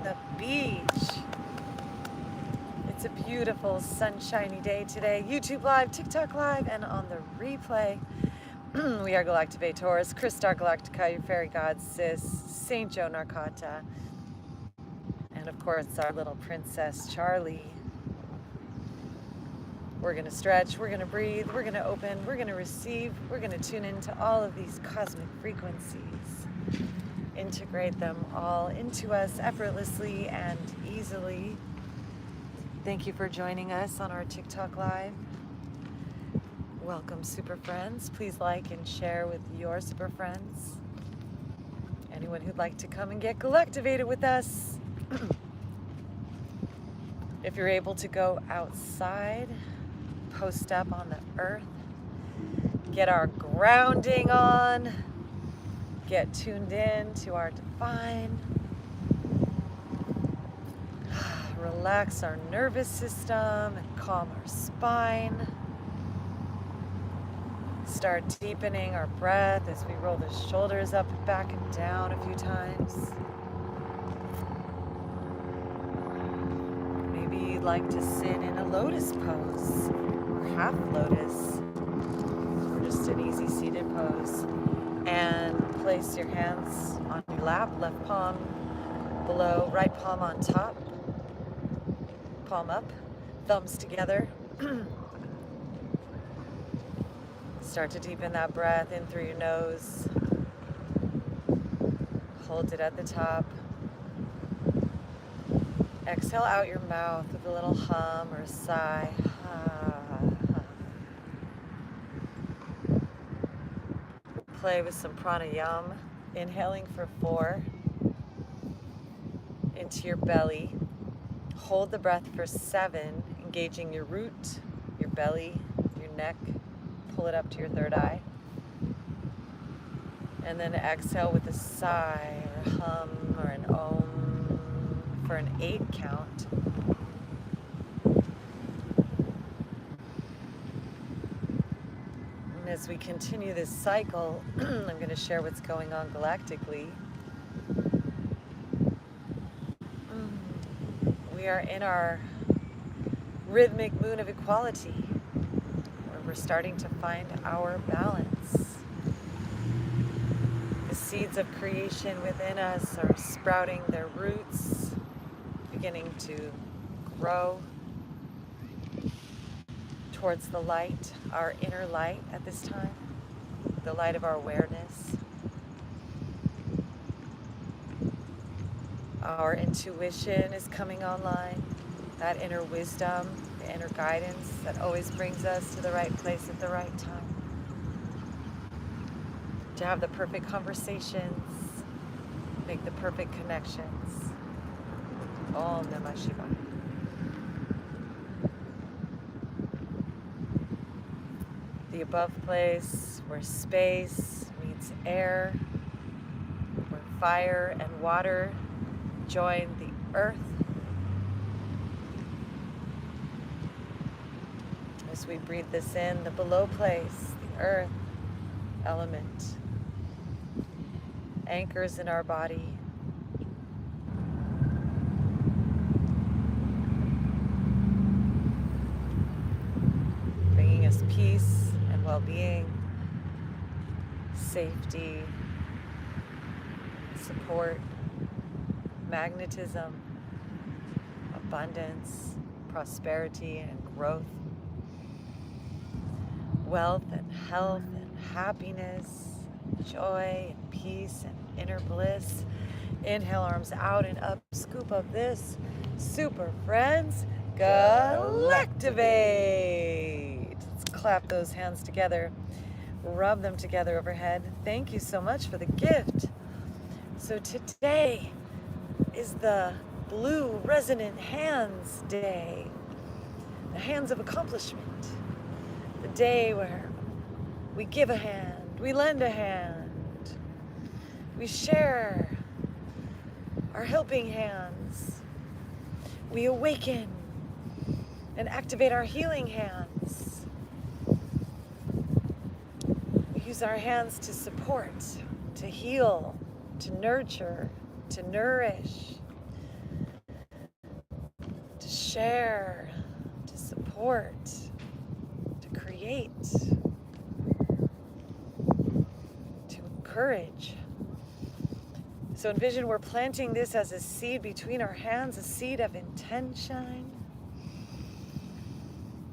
the beach. It's a beautiful sunshiny day today. YouTube Live, TikTok Live, and on the replay. We are Galactivators, Christar Galactica, your fairy god sis, Saint Joe Narcata, and of course our little princess Charlie. We're going to stretch, we're going to breathe, we're going to open, we're going to receive, we're going to tune into all of these cosmic frequencies, integrate them all into us effortlessly and easily. Thank you for joining us on our TikTok Live. Welcome, super friends. Please like and share with your super friends. Anyone who'd like to come and get Galactivated with us. If you're able to go outside, post up on the earth, get our grounding on, get tuned in to our divine, relax our nervous system and calm our spine. Start deepening our breath as we roll the shoulders up, back, and down a few times. Maybe you'd like to sit in a lotus pose, or half lotus, or just an easy seated pose. And place your hands on your lap, left palm below, right palm on top, palm up, thumbs together. Start to deepen that breath in through your nose. Hold it at the top. Exhale out your mouth with a little hum or a sigh. Play with some pranayama. Inhaling for 4 into your belly. Hold the breath for 7, engaging your root, your belly, your neck. Pull it up to your third eye. And then exhale with a sigh or hum or an om for an 8 count. And as we continue this cycle, I'm going to share what's going on galactically. We are in our rhythmic moon of equality. We're starting to find our balance. The seeds of creation within us are sprouting their roots, beginning to grow towards the light, our inner light at this time, the light of our awareness. Our intuition is coming online, that inner wisdom, the inner guidance that always brings us to the right place at the right time. To have the perfect conversations, make the perfect connections. Om Namah Shivaya. The above place where space meets air, where fire and water join the earth. As we breathe this in, the below place, the earth element, anchors in our body. Bringing us peace and well-being, safety, support, magnetism, abundance, prosperity, and growth. Wealth and health and happiness, joy and peace and inner bliss. Inhale, arms out and up. Scoop of this. Super friends, Galactivate. Let's clap those hands together. Rub them together overhead. Thank you so much for the gift. So today is the Blue Resonant Hands Day. The hands of accomplishment. The day where we give a hand, we lend a hand, we share our helping hands, we awaken and activate our healing hands. We use our hands to support, to heal, to nurture, to nourish, to share, to support, to create, to encourage. So envision we're planting this as a seed between our hands, a seed of intention.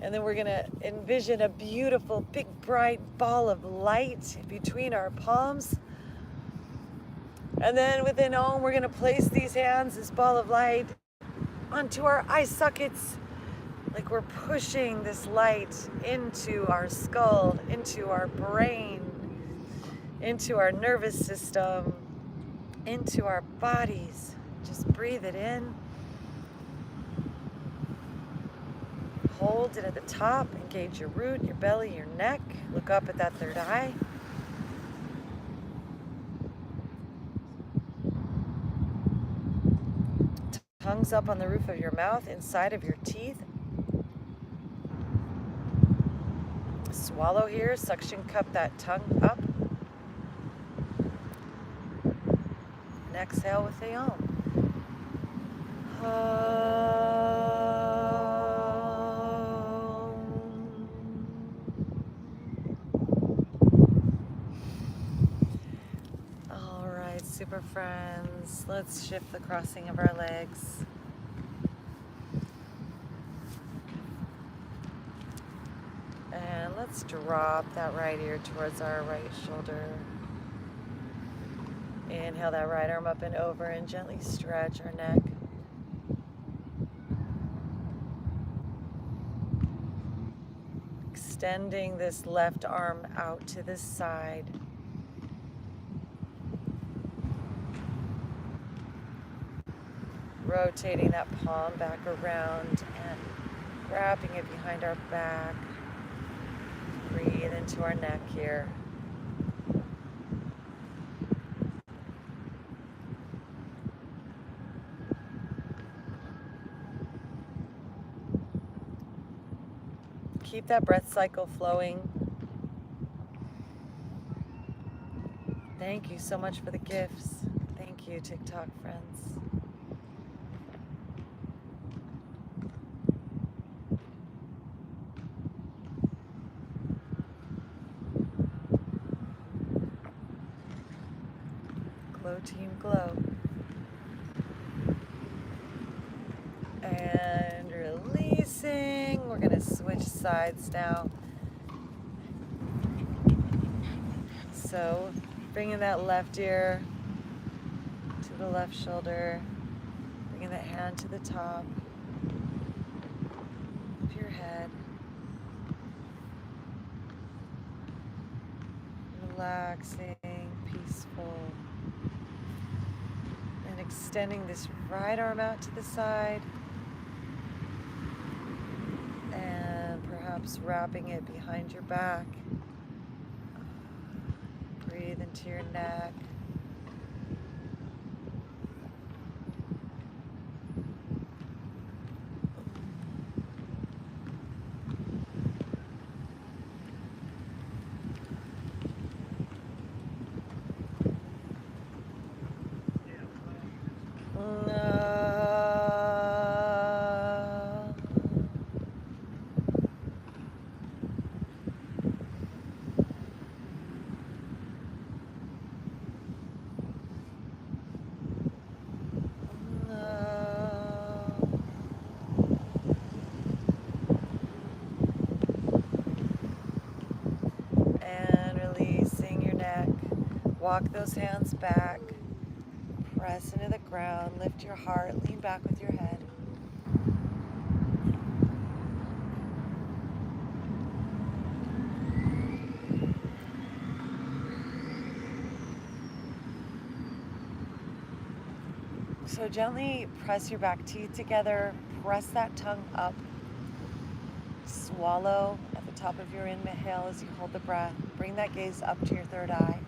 And then we're going to envision a beautiful, big, bright ball of light between our palms. And then within Om, we're going to place these hands, this ball of light, onto our eye sockets, like we're pushing this light into our skull, into our brain, into our nervous system, into our bodies. Just breathe it in. Hold it at the top. Engage your root, your belly, your neck. Look up at that third eye. Tongues up on the roof of your mouth, inside of your teeth. Swallow here. Suction cup that tongue up. And exhale with the Om. All right, super friends, let's shift the crossing of our legs. And let's drop that right ear towards our right shoulder. Inhale that right arm up and over and gently stretch our neck. Extending this left arm out to the side. Rotating that palm back around and wrapping it behind our back. Breathe into our neck here. Keep that breath cycle flowing. Thank you so much for the gifts. Thank you, TikTok friends. Glow team, glow. And releasing. We're going to switch sides now. So bringing that left ear to the left shoulder. Bringing that hand to the top of your head. Relaxing, peaceful. And extending this right arm out to the side. And perhaps wrapping it behind your back. Breathe into your neck. Walk those hands back, press into the ground, lift your heart, lean back with your head. So gently press your back teeth together, press that tongue up, swallow at the top of your inhale as you hold the breath, bring that gaze up to your third eye.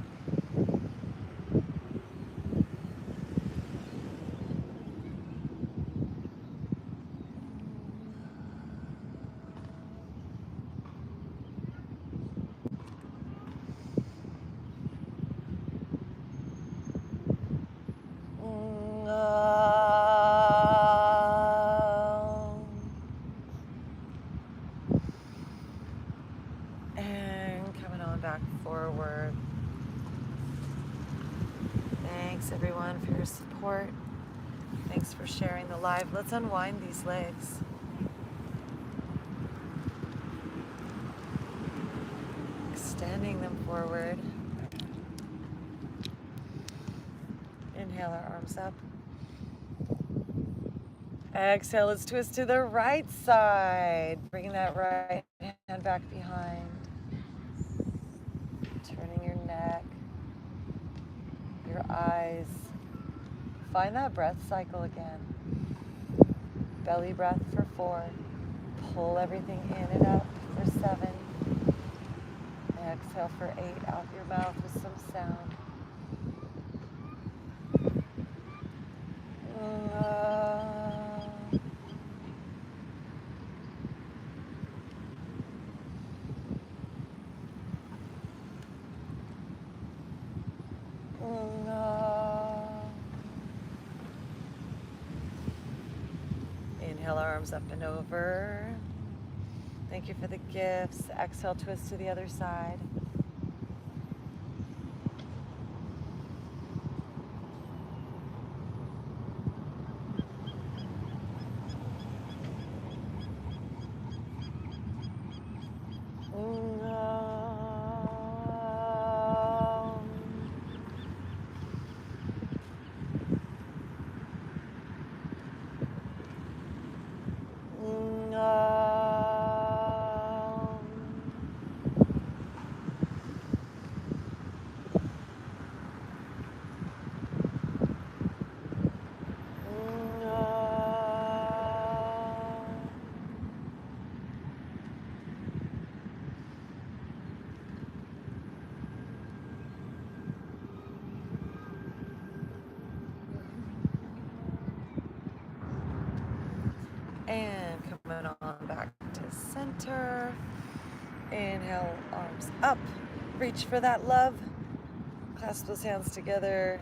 for your support. Thanks for sharing the live. Let's unwind these legs. Extending them forward. Inhale our arms up. Exhale, let's twist to the right side. Bring that right hand back behind. Turning your neck, your eyes. Find that breath cycle again. Belly breath for 4. Pull everything in and up for 7. Exhale for 8. Out your mouth with some sound. Inhale, arms up and over. Thank you for the gifts. Exhale, twist to the other side. And coming on back to center. Inhale, arms up. Reach for that love. Clasp those hands together.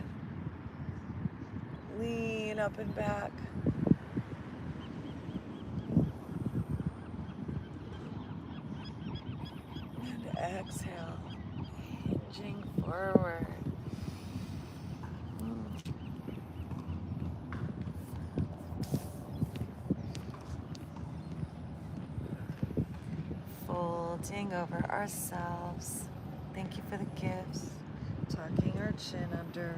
Lean up and back. And exhale, hinging forward. Folding over ourselves. Thank you for the gifts. Tucking our chin under.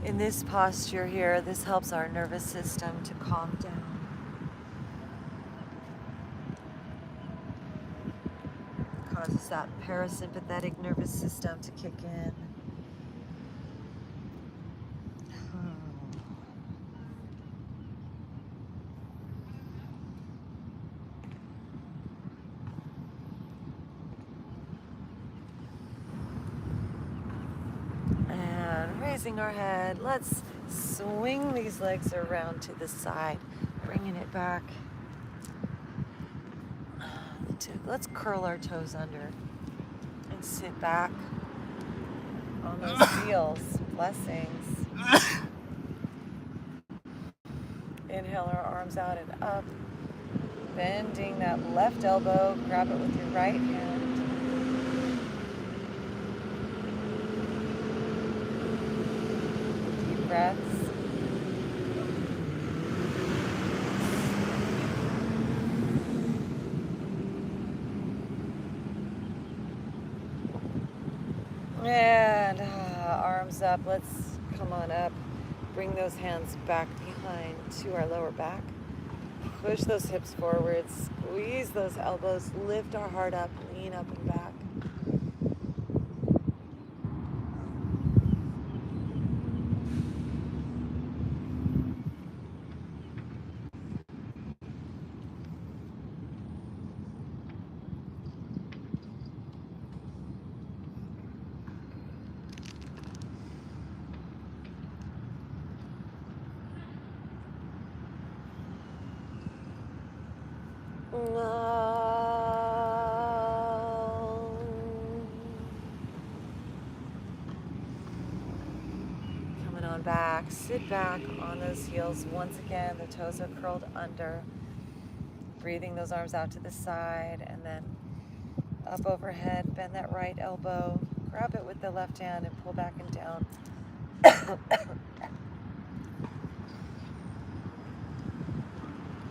In this posture here, this helps our nervous system to calm down. Causes that parasympathetic nervous system to kick in. Raising our head, let's swing these legs around to the side, bringing it back. Let's curl our toes under and sit back on those heels. Blessings. Inhale our arms out and up, bending that left elbow, grab it with your right hand. Breaths. And arms up. Let's come on up. Bring those hands back behind to our lower back. Push those hips forward. Squeeze those elbows. Lift our heart up. Lean up and back. down, back, sit back on those heels. Once again, the toes are curled under. Breathing those arms out to the side, and then up overhead. Bend that right elbow. Grab it with the left hand and pull back and down.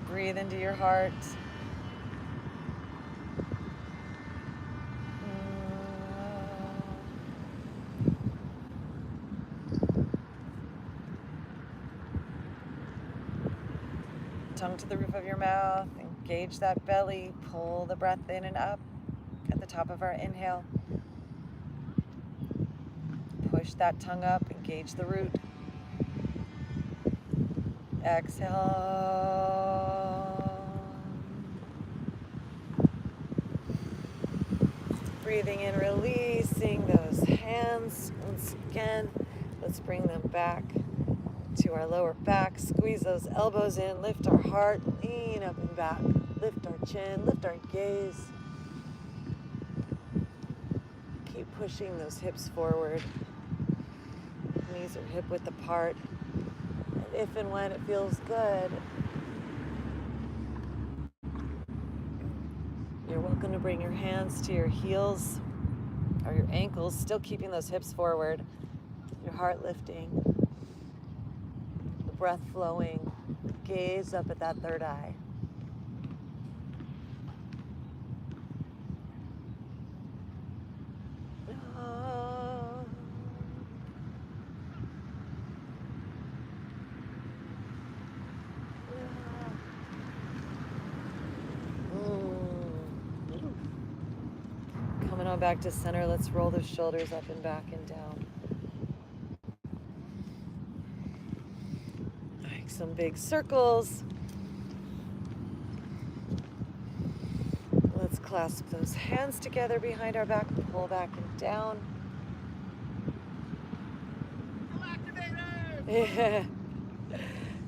Breathe into your heart. Tongue to the roof of your mouth. Engage that belly. Pull the breath in and up at the top of our inhale. Push that tongue up. Engage the root. Exhale. Breathing in, releasing those hands. Once again, let's bring them back to our lower back. Squeeze those elbows in. Lift our heart. Lean up and back. Lift our chin. Lift our gaze. Keep pushing those hips forward. Knees are hip width apart. And if and when it feels good, you're welcome to bring your hands to your heels or your ankles, still keeping those hips forward, your heart lifting, the breath flowing. Gaze up at that third eye. Coming on back to center, let's roll the shoulders up and back and down. Make some big circles. Let's clasp those hands together behind our back, pull back and down. Galactivated!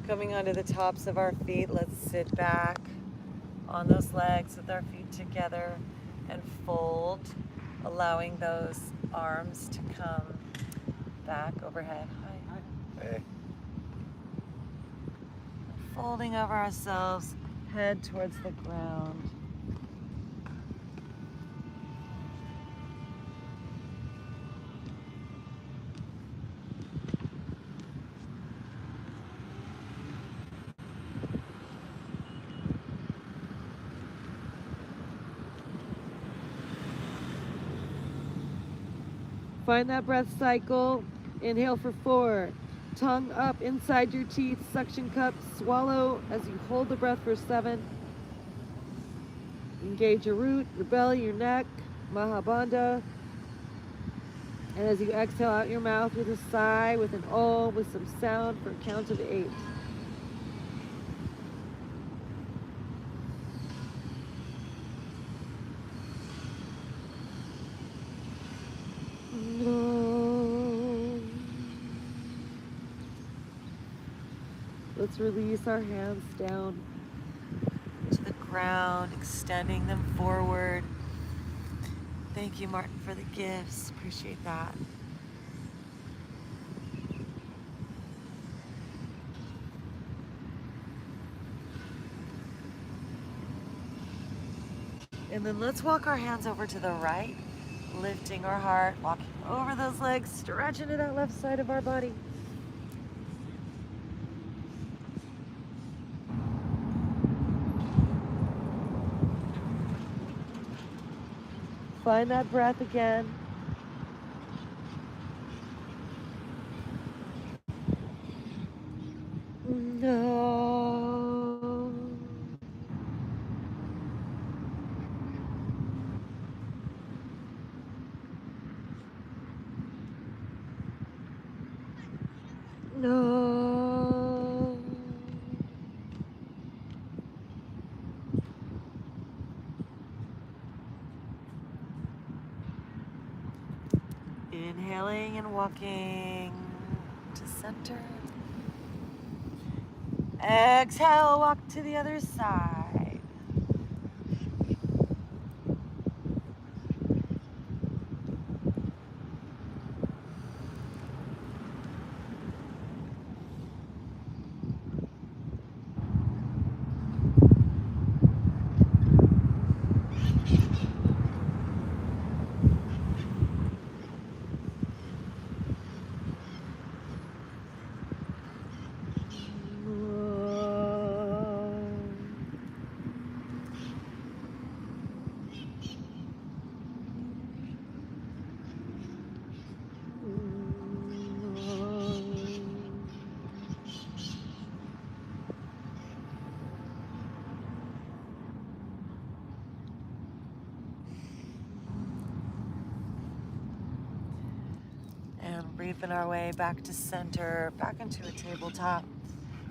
Coming onto the tops of our feet, let's sit back on those legs with our feet together and fold, allowing those arms to come back overhead. Hi. Hey. Folding over ourselves, head towards the ground. Find that breath cycle. Inhale for 4. Tongue up inside your teeth. Suction cup. Swallow as you hold the breath for 7. Engage your root, your belly, your neck. Mahabandha. And as you exhale out your mouth with a sigh, with an om, with some sound for a count of 8. Let's release our hands down to the ground, extending them forward. Thank you, Martin, for the gifts. Appreciate that. And then let's walk our hands over to the right, lifting our heart, walking over those legs, stretching to that left side of our body. Find that breath again. No. No. Inhaling and walking to center. Exhale, walk to the other side. Sweeping our way back to center, back into a tabletop.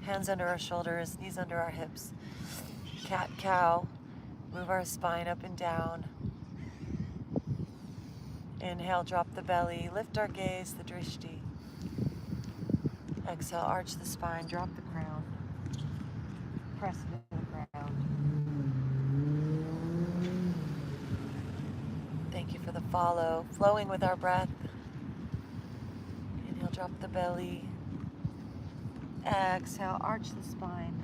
Hands under our shoulders, knees under our hips. Cat, cow. Move our spine up and down. Inhale, drop the belly. Lift our gaze, the drishti. Exhale, arch the spine, drop the crown. Press into the ground. Thank you for the follow. Flowing with our breath. Inhale, drop the belly. Exhale, arch the spine.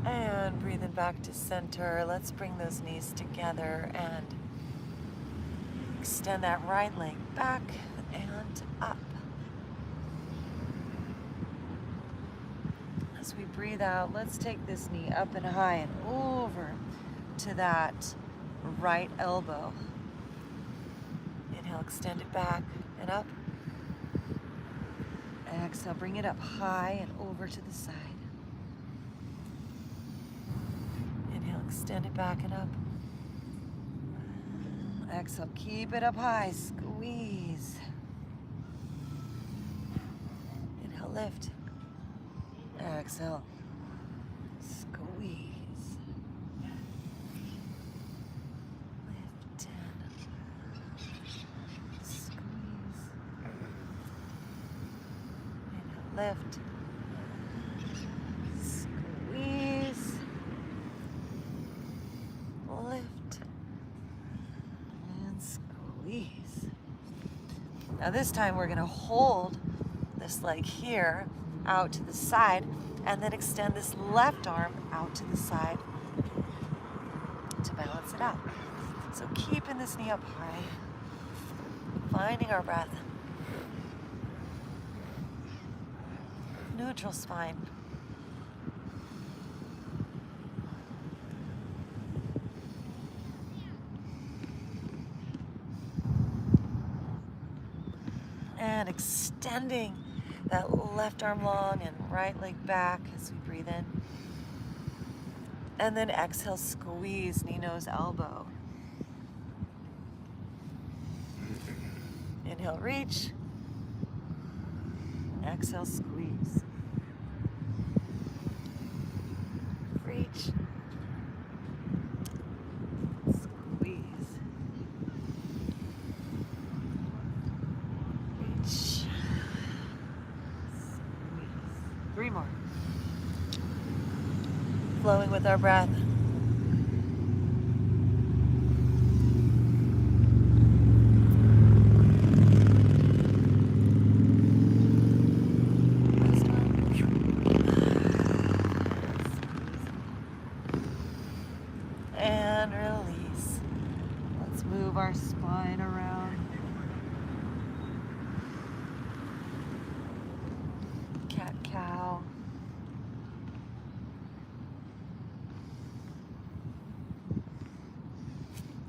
And breathing back to center. Let's bring those knees together and extend that right leg back and up. As we breathe out, let's take this knee up and high and over to that right elbow. Inhale, extend it back and up. Exhale, bring it up high and over to the side. Inhale, extend it back and up. Exhale, keep it up high, squeeze. Inhale, lift. Exhale, squeeze. Lift and squeeze. Inhale, lift. Squeeze. Lift. And squeeze. Now this time we're going to hold this leg here out to the side and then extend this left arm out to the side to balance it out. So keeping this knee up high, finding our breath. Neutral spine. And extending that left arm long and right leg back as we breathe in. And then exhale, squeeze, knee, nose, elbow. Inhale, reach. Exhale, squeeze. Reach. Squeeze. Reach. 3 more. Flowing with our breath. Last one. And release. Let's move our spine around. Cat, cow.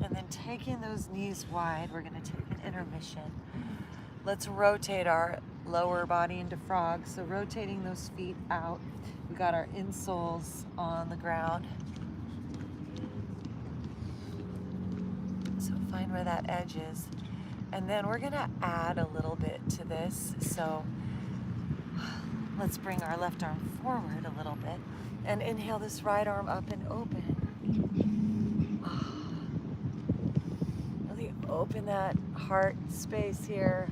And then taking those knees wide, we're going to take an intermission. Let's rotate our lower body into frog. So rotating those feet out. We got our insoles on the ground. So find where that edge is. And then we're going to add a little bit to this. So let's bring our left arm forward a little bit. And inhale this right arm up and open. Really open that heart space here.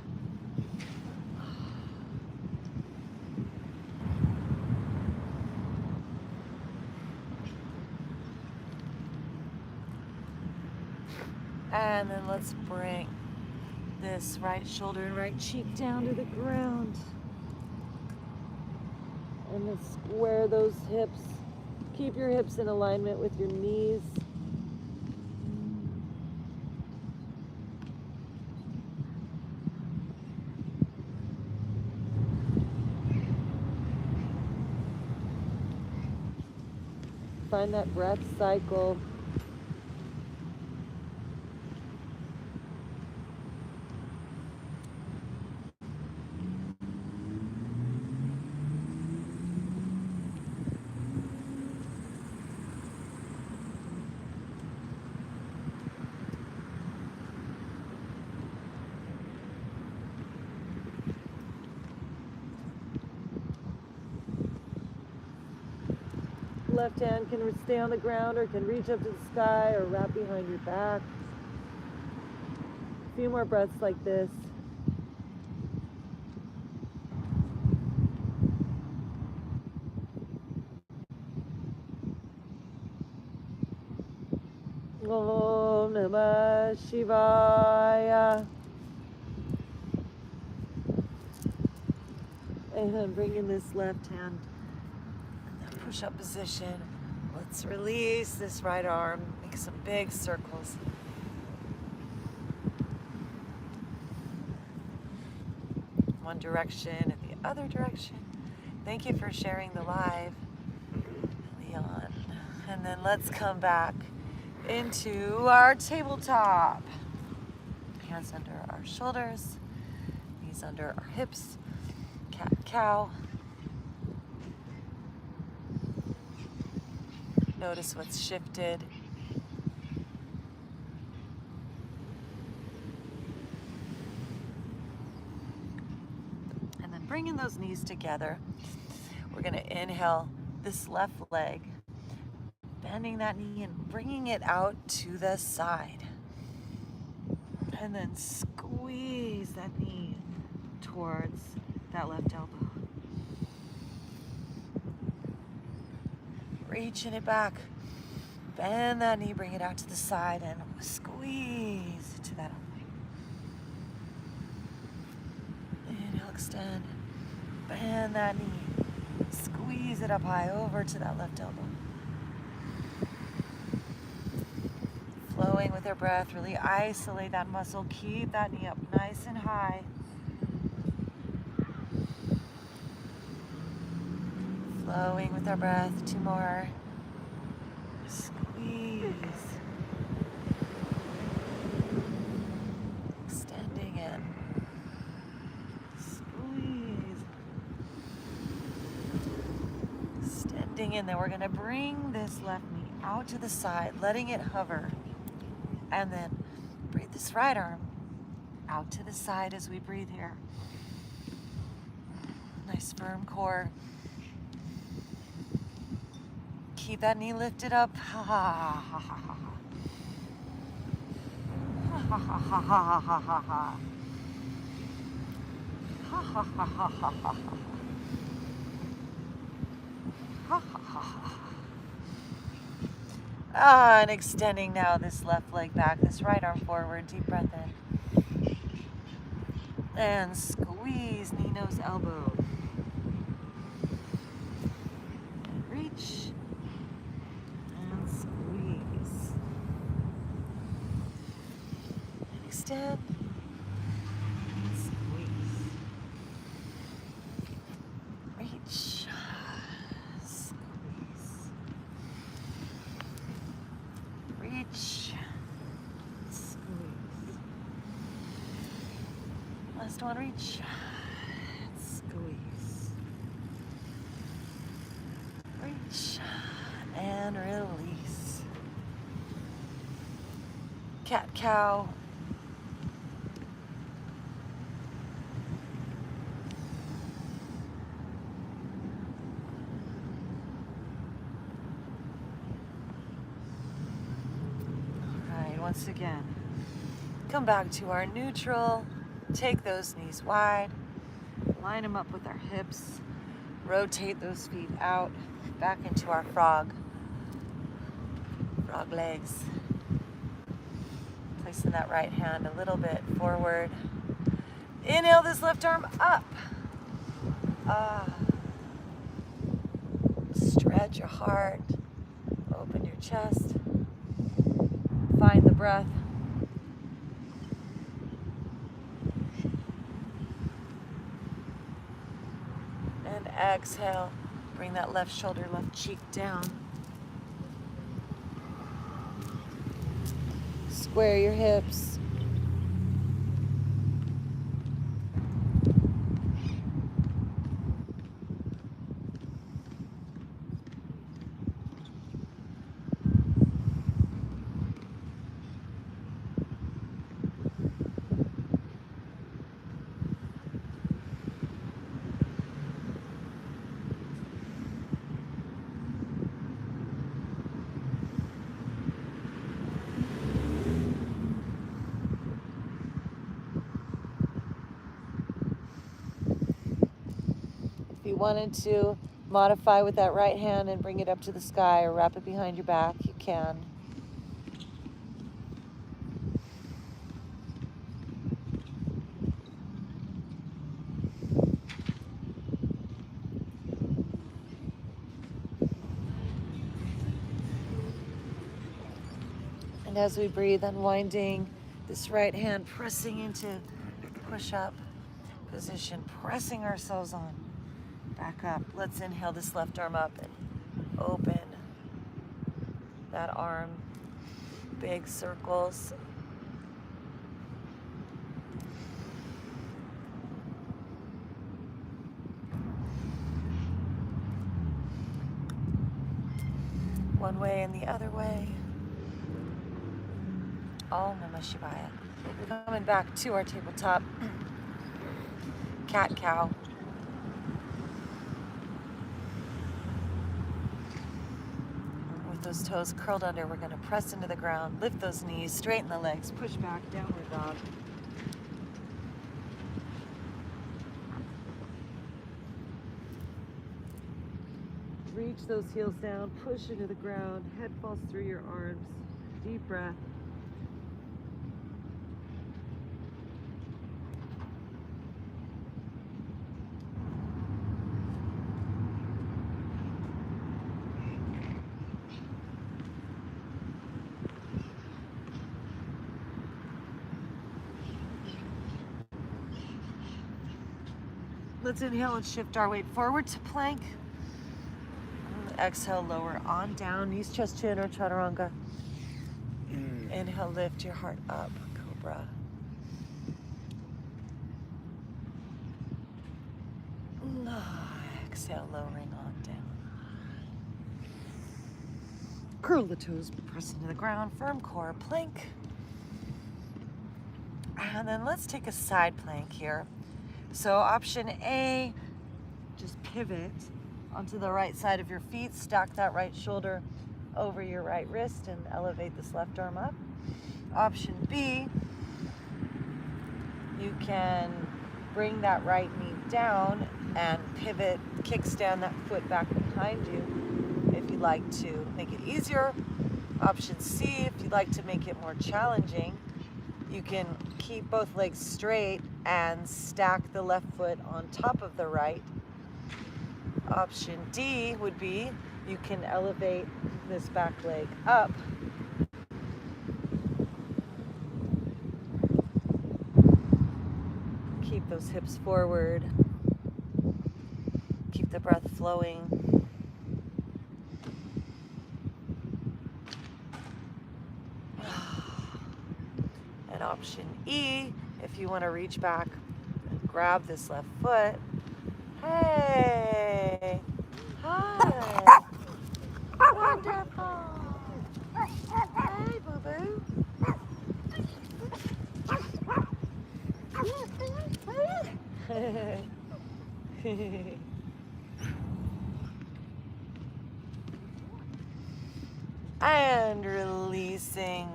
And then let's bring this right shoulder and right cheek down to the ground. And then square those hips. Keep your hips in alignment with your knees. Find that breath cycle. Left hand can stay on the ground or can reach up to the sky or wrap behind your back. A few more breaths like this. Om Namah Shivaya. And bring in this left hand in the push-up position. Let's release this right arm. Make some big circles. One direction and the other direction. Thank you for sharing the live, Leon. And then let's come back into our tabletop. Hands under our shoulders, knees under our hips, cat cow. Notice what's shifted. And then bringing those knees together, we're going to inhale this left leg, bending that knee and bringing it out to the side. And then squeeze that knee towards that left elbow. Reaching it back. Bend that knee, bring it out to the side, and squeeze to that elbow. Inhale, extend. Bend that knee. Squeeze it up high over to that left elbow. Flowing with our breath, really isolate that muscle. Keep that knee up nice and high. Flowing with our breath. 2 more. Squeeze. Extending in. Squeeze. Extending in. Then we're going to bring this left knee out to the side, letting it hover. And then breathe this right arm out to the side as we breathe here. Nice firm core. Keep that knee lifted up. Ha ha ha ha ha. Ha ha ha ha ha ha ha. Ha ha ha ha ha ha. Ha ha ha ha. And extending now this left leg back, this right arm forward. Deep breath in. And squeeze knee, nose, elbow. And reach. And squeeze. And extend. And squeeze. Reach. Reach, squeeze. Last one, reach, squeeze. Reach, and release. Cat, cow. Once again, come back to our neutral. Take those knees wide, line them up with our hips, rotate those feet out, back into our frog legs. Placing that right hand a little bit forward. Inhale this left arm up. Stretch your heart, open your chest. Find the breath. And exhale. Bring that left shoulder, left cheek down. Square your hips. If you wanted to modify with that right hand and bring it up to the sky or wrap it behind your back, you can. And as we breathe, unwinding this right hand, pressing into push-up position, pressing ourselves on. Back up. Let's inhale this left arm up and open that arm. Big circles. One way and the other way. Om Namah Shivaya. Coming back to our tabletop. Cat cow. With those toes curled under, we're going to press into the ground, lift those knees, straighten the legs, push back, downward dog. Reach those heels down, push into the ground, head falls through your arms. Deep breath. Let's inhale and shift our weight forward to plank. Exhale, lower on down, knees, chest, chin, or chaturanga. Inhale, lift your heart up, cobra. Exhale, lowering on down. Curl the toes, press into the ground, firm core, plank. And then let's take a side plank here. So option A, just pivot onto the right side of your feet, stack that right shoulder over your right wrist and elevate this left arm up. Option B, you can bring that right knee down and pivot, kickstand that foot back behind you if you'd like to make it easier. Option C, if you'd like to make it more challenging, you can keep both legs straight and stack the left foot on top of the right. Option D would be you can elevate this back leg up. Keep those hips forward. Keep the breath flowing. And option E, if you want to reach back and grab this left foot. Hey! Hi! Wonderful! Hey, boo-boo! And releasing,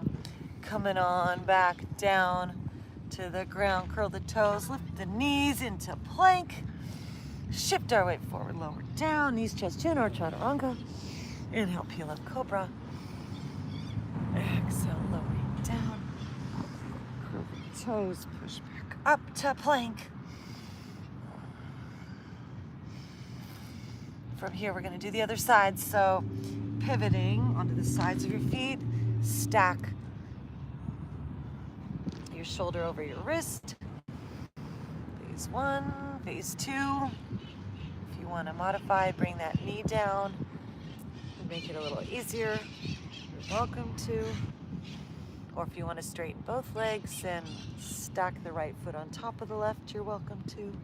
coming on back down to the ground. Curl the toes, lift the knees into plank. Shift our weight forward, lower down, knees, chest, chin, or chaturanga. Inhale, peel up, cobra. Exhale, lowering down. Curl the toes, push back up to plank. From here, we're going to do the other side. So pivoting onto the sides of your feet, stack your shoulder over your wrist. Phase 1, phase 2. If you want to modify, bring that knee down and make it a little easier. You're welcome to. Or if you want to straighten both legs and stack the right foot on top of the left, you're welcome to.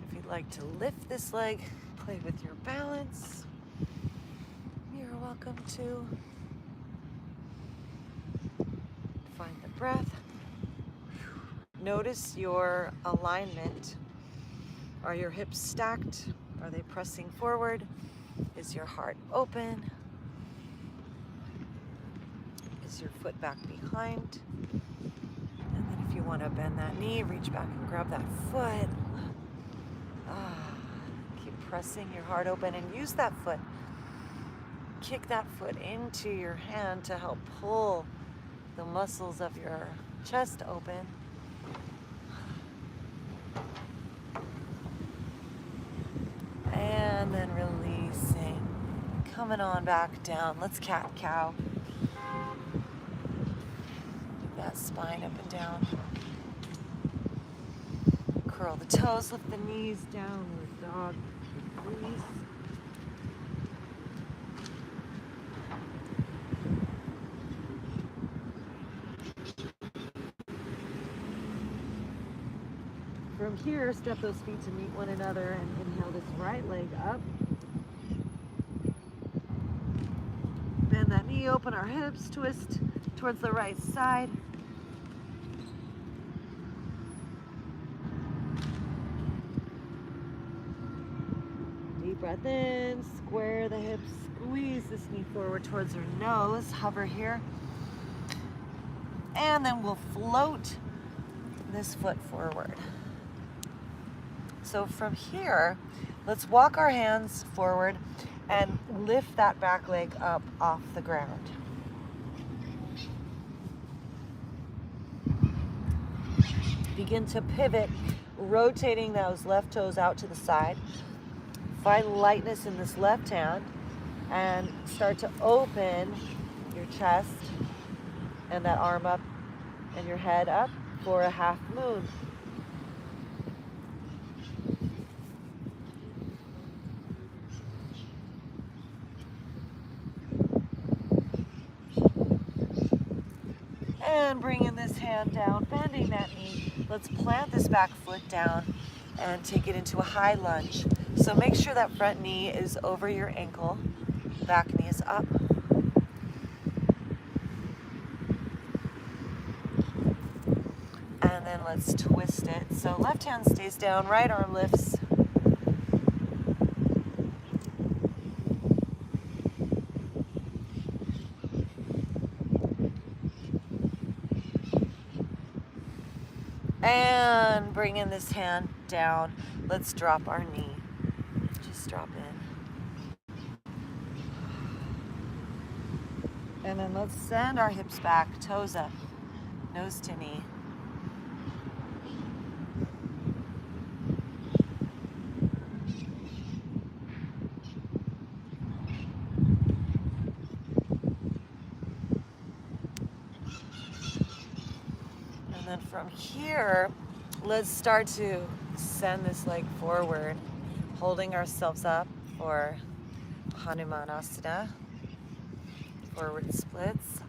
If you'd like to lift this leg, play with your balance, you're welcome to. Find the breath. Notice your alignment. Are your hips stacked? Are they pressing forward? Is your heart open? Is your foot back behind? And then if you want to bend that knee, reach back and grab that foot. Keep pressing your heart open and use that foot. Kick that foot into your hand to help pull the muscles of your chest open. And then releasing. Coming on back down. Let's cat-cow. Move that spine up and down. Curl the toes, lift the knees, downward dog. Release. From here, step those feet to meet one another and inhale this right leg up. Bend that knee, open our hips, twist towards the right side. Deep breath in, square the hips, squeeze this knee forward towards your nose, hover here. And then we'll float this foot forward. So from here, let's walk our hands forward and lift that back leg up off the ground. Begin to pivot, rotating those left toes out to the side. Find lightness in this left hand and start to open your chest and that arm up and your head up for a half moon. And bringing this hand down, bending that knee. Let's plant this back foot down and take it into a high lunge. So make sure that front knee is over your ankle, back knee is up. And then let's twist it. So left hand stays down, right arm lifts. And bringing this hand down, let's drop our knee. Just drop in. And then let's send our hips back, toes up, nose to knee. And then from here, let's start to send this leg forward, holding ourselves up for Hanumanasana, forward splits.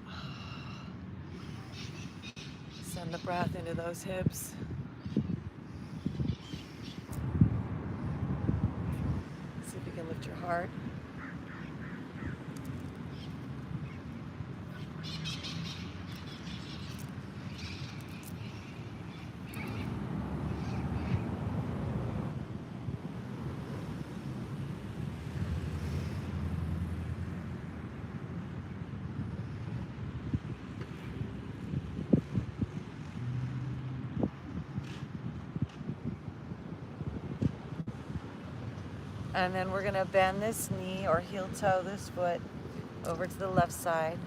Send the breath into those hips. See if you can lift your heart. And then we're gonna bend this knee or heel toe this foot over to the left side,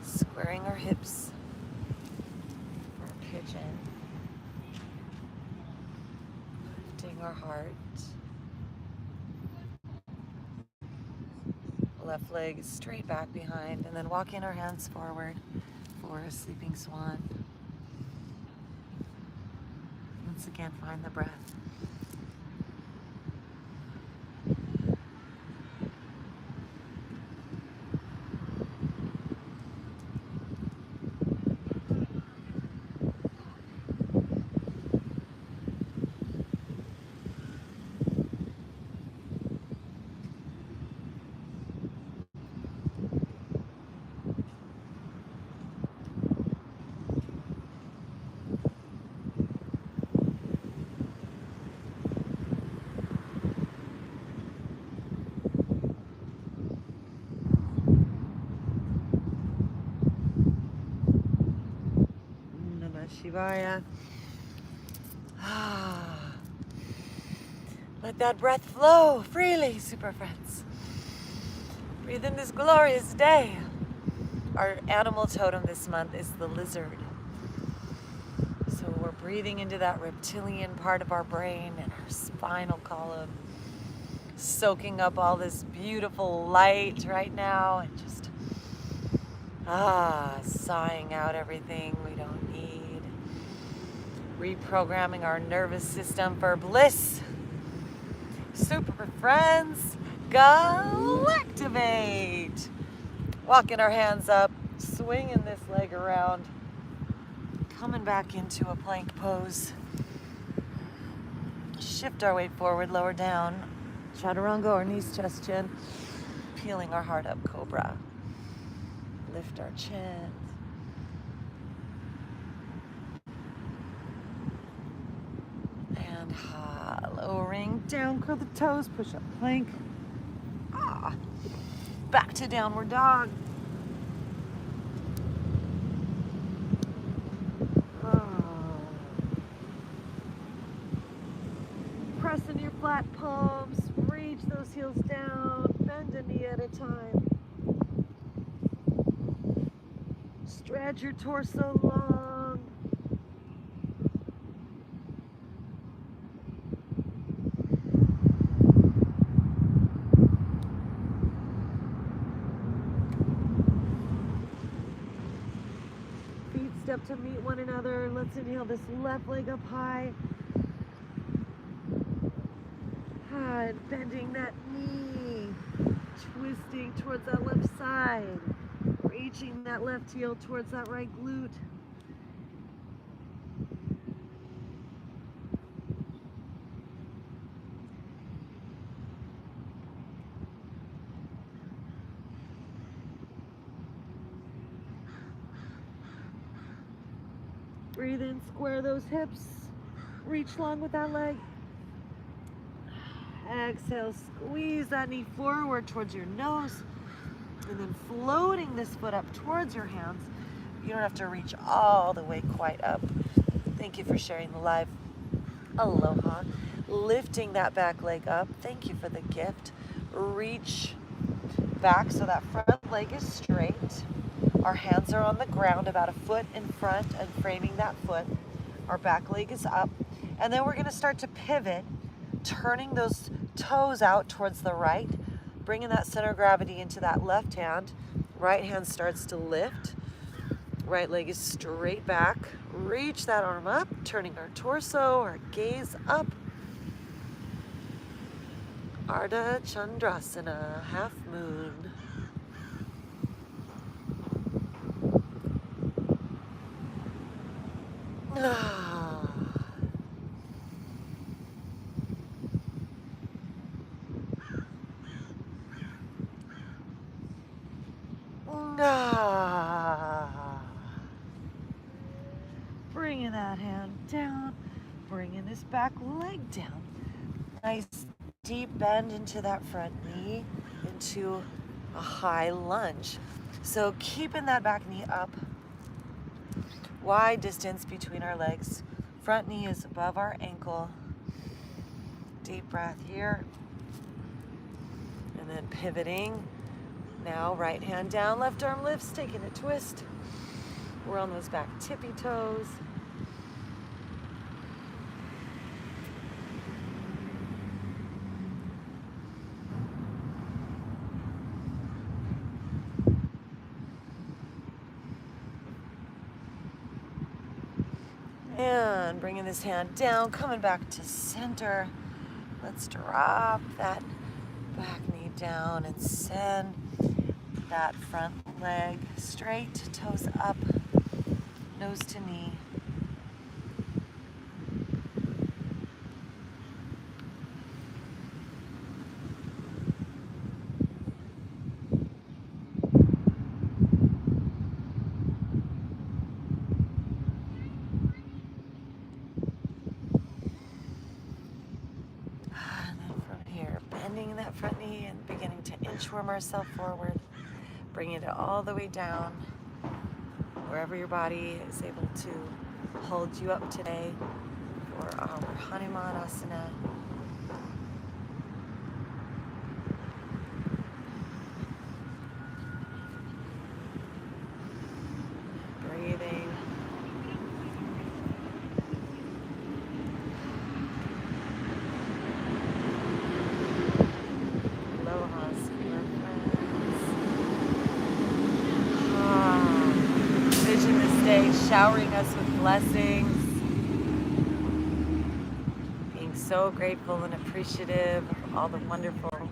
squaring our hips for a pigeon, lifting our heart. Left leg is straight back behind, and then walking our hands forward for a sleeping swan. Once again, find the breath. Shivaya. Let that breath flow freely, super friends. Breathe in this glorious day. Our animal totem this month is the lizard. So we're breathing into that reptilian part of our brain and our spinal column, soaking up all this beautiful light right now and just sighing out everything we don't need. Reprogramming our nervous system for bliss. Super friends, Galactivate. Walking our hands up, swinging this leg around, coming back into a plank pose. Shift our weight forward, lower down. Chaturanga or knees, chest, chin. Peeling our heart up, cobra. Lift our chin. And lowering down, curl the toes, push up plank. Back to downward dog. Press into your flat palms, reach those heels down, bend a knee at a time. Stretch your torso long. Feet step to meet one another. Let's inhale this left leg up high. And bending that knee, twisting towards that left side, reaching that left heel towards that right glute. Breathe in, square those hips, reach long with that leg. Exhale, squeeze that knee forward towards your nose, and then floating this foot up towards your hands. You don't have to reach all the way quite up. Thank you for sharing the live. Aloha. Lifting that back leg up. Thank you for the gift. Reach back so that front leg is straight. Our hands are on the ground about a foot in front and framing that foot. Our back leg is up. And then we're going to start to pivot, turning those toes out towards the right, bringing that center of gravity into that left hand. Right hand starts to lift. Right leg is straight back. Reach that arm up, turning our torso, our gaze up. Ardha Chandrasana, half moon. Bringing that hand down, bringing this back leg down. Nice deep bend into that front knee, into a high lunge. So keeping that back knee up, wide distance between our legs. Front knee is above our ankle. Deep breath here. And then pivoting. Now right hand down, left arm lifts, taking a twist. We're on those back tippy toes. And bringing this hand down, coming back to center. Let's drop that back knee down and send that front leg straight, toes up, nose to knee. And then from here, bending that front knee and beginning to inchworm ourselves forward. Bringing it all the way down, wherever your body is able to hold you up today for our Hanumanasana. Breathing. Aloha, sweetheart friends. Vision this day, showering us with blessings. Being so grateful and appreciative of all the wonderful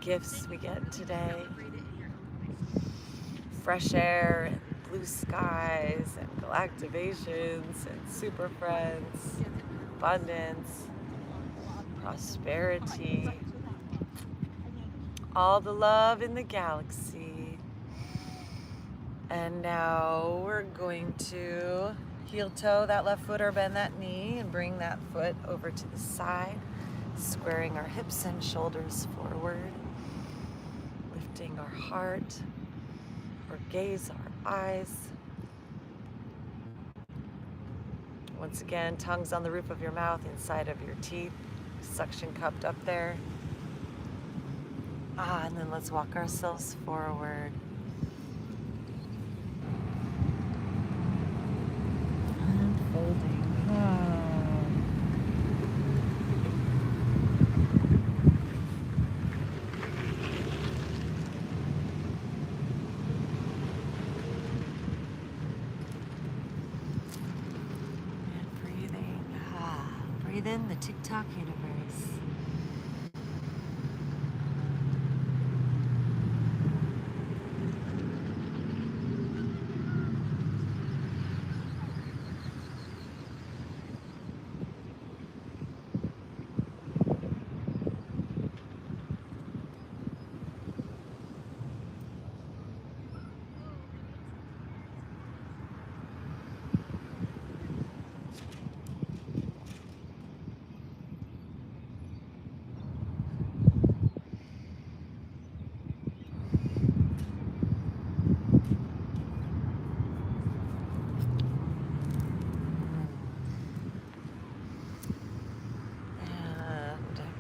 gifts we get today. Fresh air and blue skies and galactivations and super friends, abundance, prosperity, all the love in the galaxy. And now we're going to heel toe that left foot or bend that knee and bring that foot over to the side, squaring our hips and shoulders forward, lifting our heart, our gaze, our eyes. Once again, tongue's on the roof of your mouth, inside of your teeth, suction cupped up there. And then let's walk ourselves forward. Unfolding. And breathing. Breathe in the TikTok universe.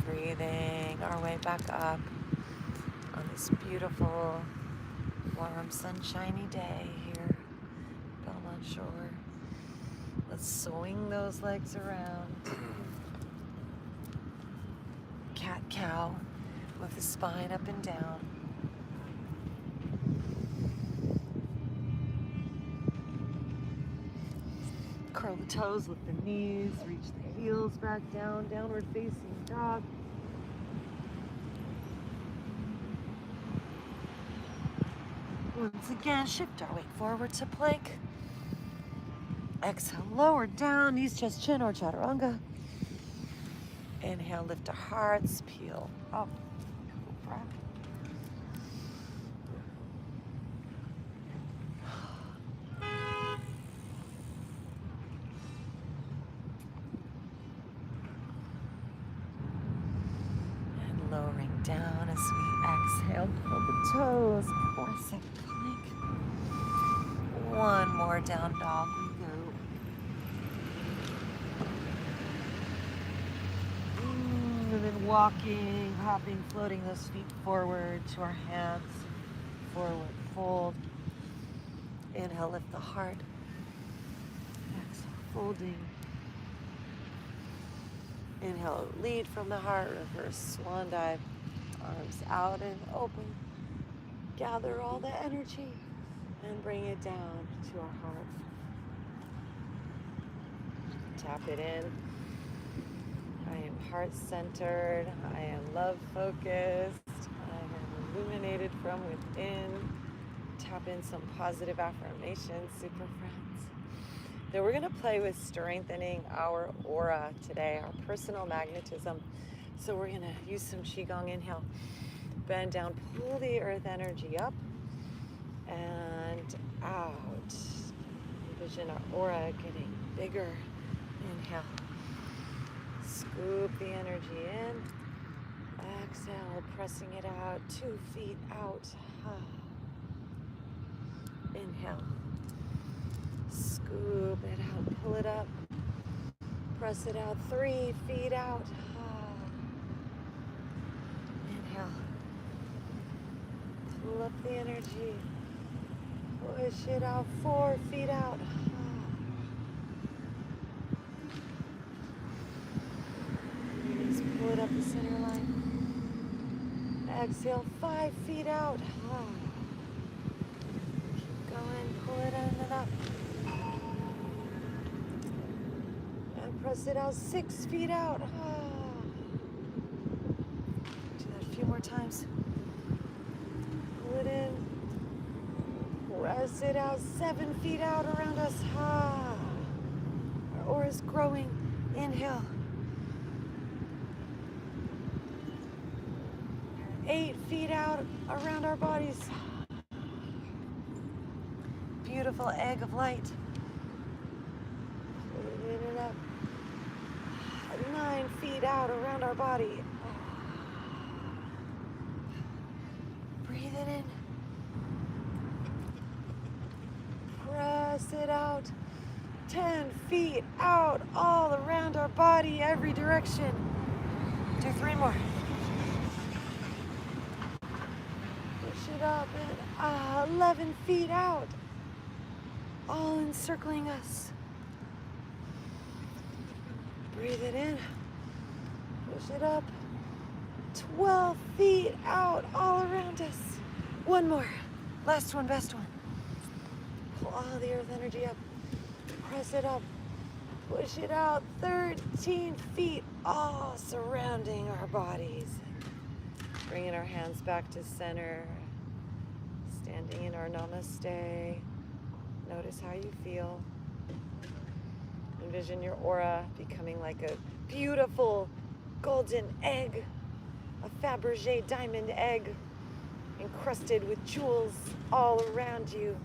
Breathing our way back up on this beautiful, warm, sunshiny day here, Belmont Shore. Let's swing those legs around. Cat-cow with the spine up and down. Curl the toes, lift the knees, reach the heels back down, downward facing dog. Once again, shift our weight forward to plank. Exhale, lower down, knees, chest, chin, or chaturanga. Inhale, lift our hearts, peel up. Breath. And lowering down as we exhale, pull the toes, press a plank. One more down dog we go. And then walking, hopping, floating those feet forward to our hands. Forward fold. Inhale, lift the heart. Exhale, folding. Inhale, lead from the heart, reverse swan dive. Arms out and open. Gather all the energy and bring it down to our heart. Tap it in. I am heart-centered. I am love-focused. I am illuminated from within. Tap in some positive affirmations, super friends. Then we're going to play with strengthening our aura today, our personal magnetism. So we're going to use some Qigong. Inhale, bend down, pull the earth energy up and out. Envision our aura getting bigger. Inhale. Scoop the energy in. Exhale, pressing it out. 2 feet out. Inhale. Scoop it out, pull it up. Press it out, 3 feet out. Inhale. Pull up the energy. Push it out, 4 feet out. Just pull it up the center line. Exhale, 5 feet out. Keep going, pull it in and up. And press it out, 6 feet out. Do that a few more times. Pull it in. Press it out, 7 feet out around us. Our aura is growing. Inhale. 8 feet out around our bodies. Beautiful egg of light. Put it in and up. 9 feet out around our body. Breathe it in. Press it out. 10 feet out all around our body, every direction. Do 3 more. Push it up and 11 feet out, all encircling us. Breathe it in. Push it up. 12 feet out all around us. 1 more. Last one, best one. Pull all the earth energy up. Press it up. Push it out. 13 feet all surrounding our bodies. Bringing our hands back to center. Standing in our namaste. Notice how you feel. Envision your aura becoming like a beautiful golden egg. A Fabergé diamond egg. Encrusted with jewels all around you.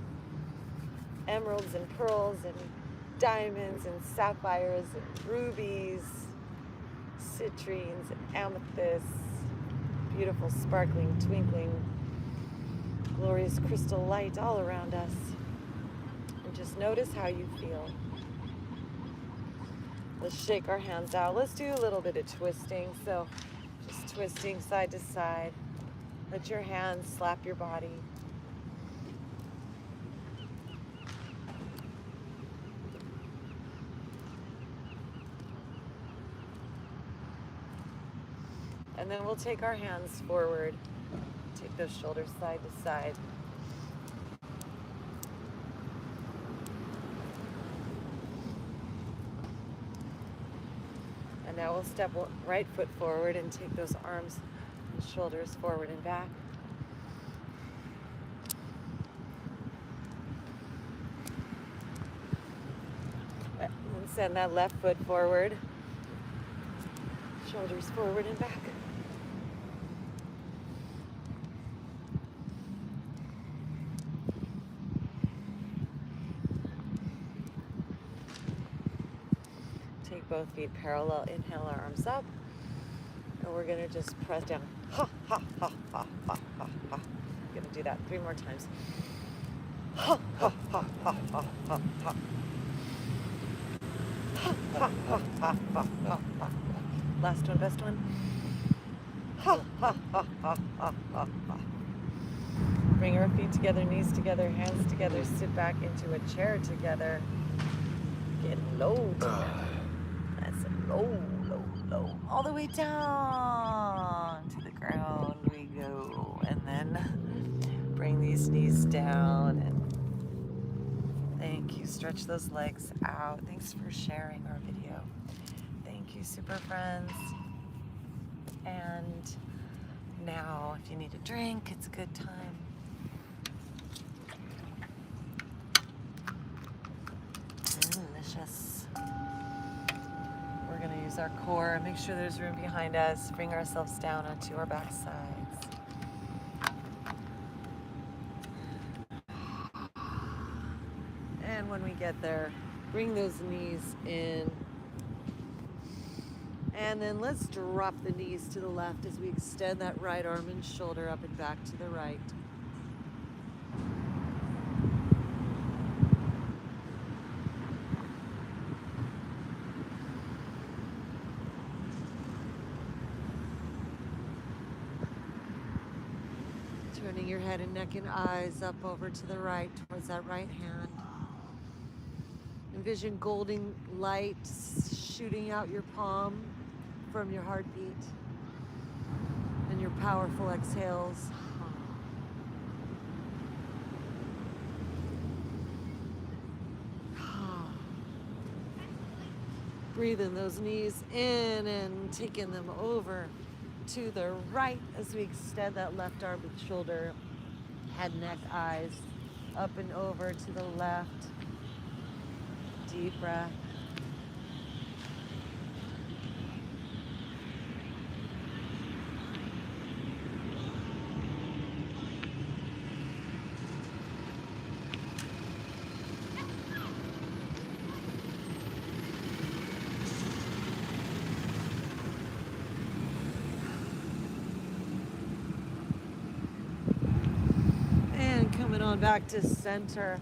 Emeralds and pearls and diamonds and sapphires and rubies, citrines and amethysts, beautiful sparkling, twinkling, glorious crystal light all around us. And just notice how you feel. Let's shake our hands out. Let's do a little bit of twisting. So just twisting side to side. Let your hands slap your body. And then we'll take our hands forward. Take those shoulders side to side. And now we'll step right foot forward and take those arms and shoulders forward and back. And send that left foot forward. Shoulders forward and back. Take both feet parallel. Inhale, our arms up. And we're going to just press down. Ha, ha, ha, ha, ha, ha, ha. I'm going to do that 3 more times. Ha, ha, ha, ha, ha, ha, ha. Ha, ha, ha, ha, ha, ha, ha. Last one, best one. Ha, ha, ha, ha, ha, ha, ha. Bring our feet together, knees together, hands together. Sit back into a chair together. Get low together. That's it. Low, low, low. All the way down to the ground we go. And then bring these knees down. And thank you. Stretch those legs out. Thanks for sharing our video. Thank you, super friends. And now, if you need a drink, it's a good time. Delicious. We're going to use our core. Make sure there's room behind us. Bring ourselves down onto our back sides. And when we get there, bring those knees in. And then let's drop the knees to the left as we extend that right arm and shoulder up and back to the right. Turning your head and neck and eyes up over to the right towards that right hand. Envision golden light shooting out your palm from your heartbeat and your powerful exhales. Breathing those knees in and taking them over to the right as we extend that left arm and shoulder, head, neck, eyes, up and over to the left. Deep breath. And coming on back to center.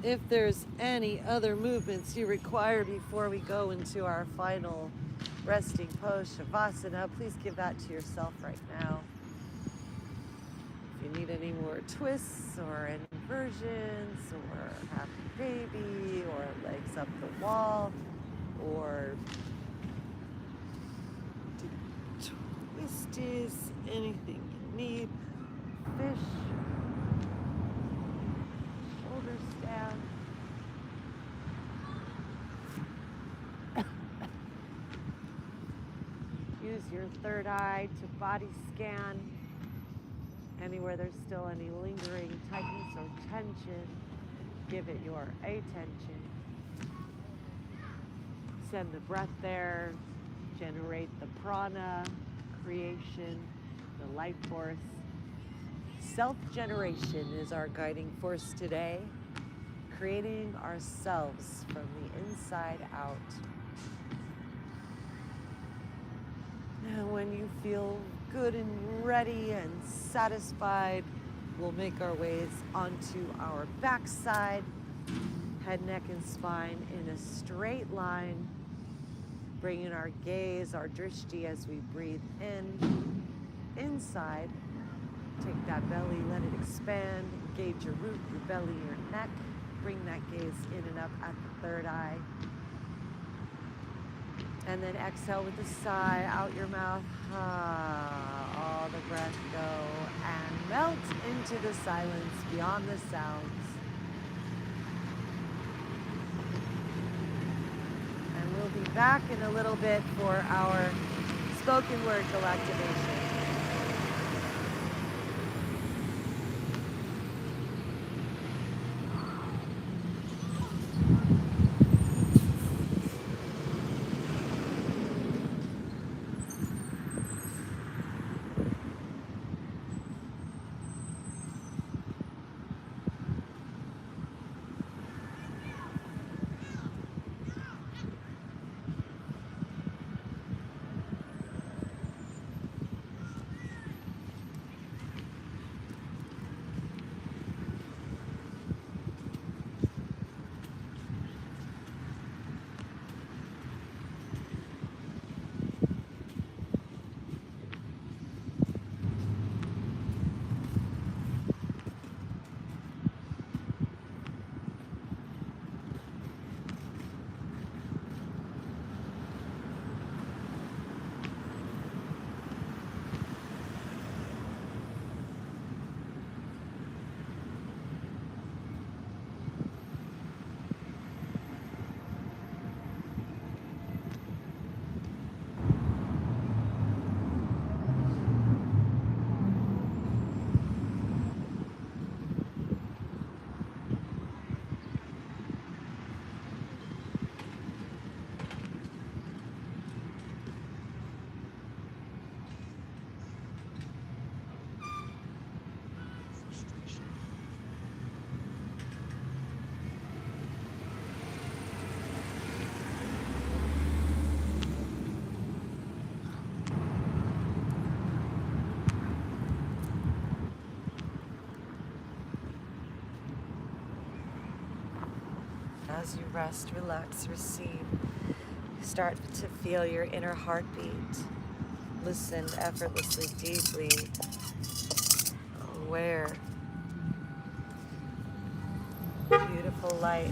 If there's any other movements you require before we go into our final resting pose, Shavasana, please give that to yourself right now. If you need any more twists or inversions or happy baby or legs up the wall or twisties, anything you need, fish, shoulder stand. Use your third eye to body scan anywhere there's still any lingering tightness or tension. Give it your attention. Send the breath there. Generate the prana, creation, the life force. Self-generation is our guiding force today. Creating ourselves from the inside out. And when you feel good and ready and satisfied, we'll make our ways onto our backside, head, neck, and spine in a straight line, bringing our gaze, our drishti as we breathe in, inside. Take that belly, let it expand, engage your root, your belly, your neck. Bring that gaze in and up at the third eye. And then exhale with a sigh out your mouth. All the breath go and melt into the silence beyond the sounds. And we'll be back in a little bit for our spoken word galactivation. As you rest, relax, receive, you start to feel your inner heartbeat. Listen effortlessly, deeply. aware. Beautiful light.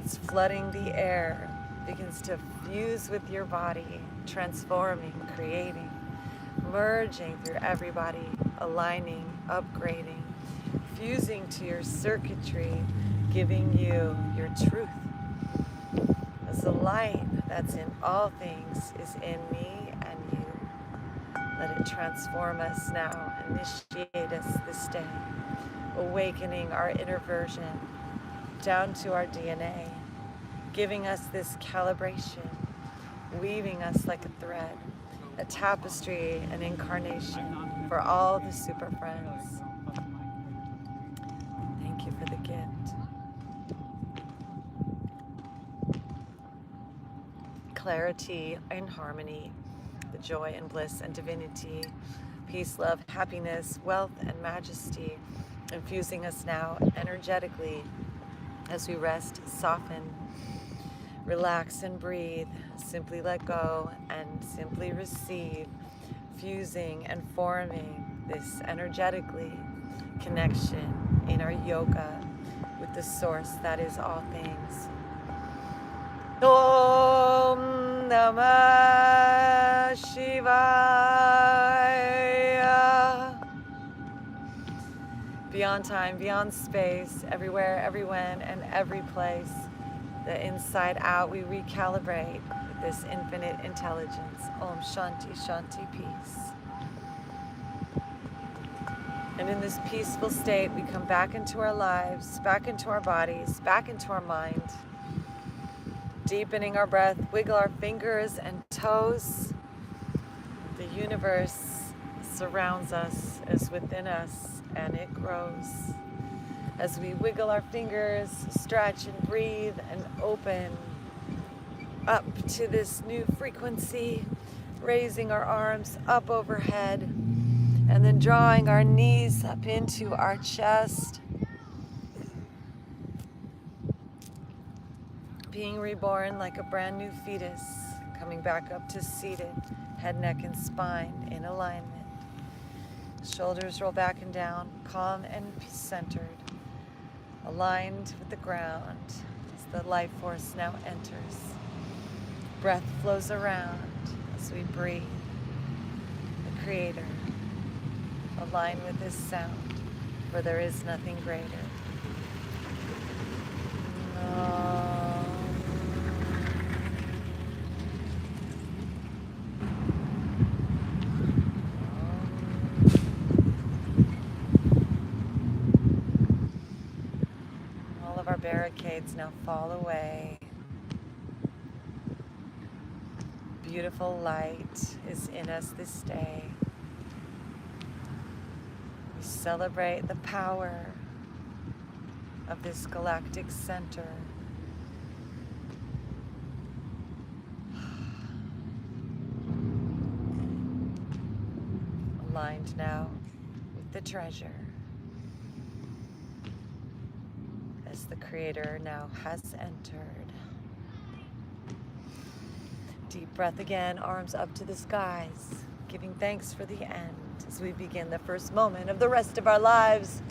It's flooding the air, begins to fuse with your body, transforming, creating, merging through every body, aligning, upgrading, fusing to your circuitry, giving you your truth. As the light that's in all things is in me and you. Let it transform us now, initiate us this day, awakening our inner version down to our DNA, giving us this calibration, weaving us like a thread, a tapestry, an incarnation for all the super friends. Thank you for the gift. Clarity and harmony, the joy and bliss and divinity, peace, love, happiness, wealth, and majesty, infusing us now energetically as we rest, soften, relax, and breathe. Simply let go and simply receive, fusing and forming this energetically connection in our yoga with the source that is all things. Om Namah Shivaya. Beyond time, beyond space, everywhere, everywhen, and every place, the inside out, we recalibrate with this infinite intelligence. Om Shanti, Shanti, peace. And in this peaceful state, we come back into our lives, back into our bodies, back into our mind. Deepening our breath, wiggle our fingers and toes. The universe surrounds us as within us, and it grows. As we wiggle our fingers, stretch and breathe and open up to this new frequency, raising our arms up overhead, and then drawing our knees up into our chest. Being reborn like a brand new fetus, coming back up to seated, head, neck, and spine in alignment. Shoulders roll back and down, calm and centered, aligned with the ground as the life force now enters. Breath flows around as we breathe. The Creator, align with this sound, for there is nothing greater. All of our barricades now fall away. Beautiful light is in us this day. We celebrate the power of this galactic center. Aligned now with the treasure, as the Creator now has entered. Deep breath again, arms up to the skies, giving thanks for the end as we begin the first moment of the rest of our lives.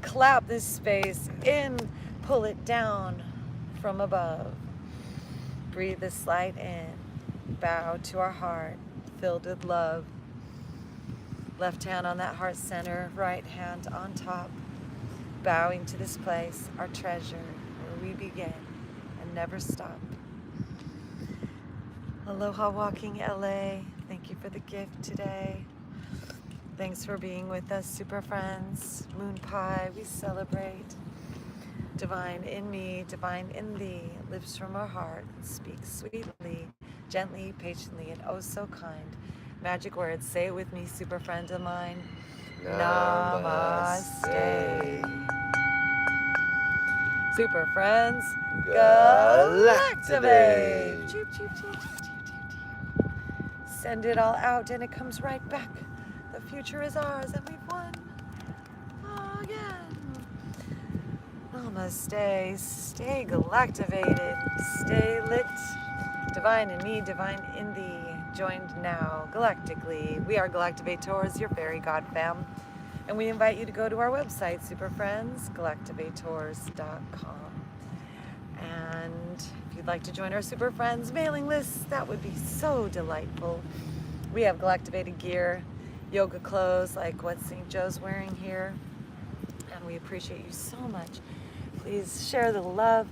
Clap this space in, pull it down from above. Breathe this light in, bow to our heart, filled with love. Left hand on that heart center, right hand on top, bowing to this place, our treasure, where we begin and never stop. Aloha walking LA, thank you for the gift today. Thanks for being with us, super friends. Moon Pie, we celebrate. Divine in me, divine in thee, lives from our heart, speaks sweetly, gently, patiently, and oh so kind. Magic words, say it with me, super friend of mine. Namaste. Super friends, Galactivate. Choop, choop, choop, choop, choop, choop, choop. Send it all out and it comes right back. The future is ours and we've won again. Namaste. Stay galactivated. Stay lit. Divine in me, divine in thee. joined now galactically. We are Galactivators, your fairy god fam. And we invite you to go to our website, Superfriends, Galactivators.com. And if you'd like to join our Super Friends mailing list, that would be so delightful. We have Galactivated gear, yoga clothes like what St. Joe's wearing here. And we appreciate you so much. Please share the love,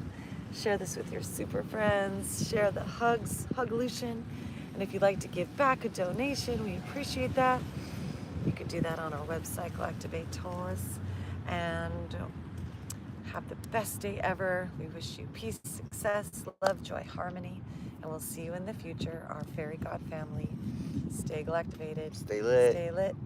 share this with your super friends, share the hugs, Huglution. And if you'd like to give back a donation, we appreciate that. You could do that on our website, Galactivators. And have the best day ever. We wish you peace, success, love, joy, harmony. And we'll see you in the future, our fairy god family. Stay galactivated. Stay lit. Stay lit.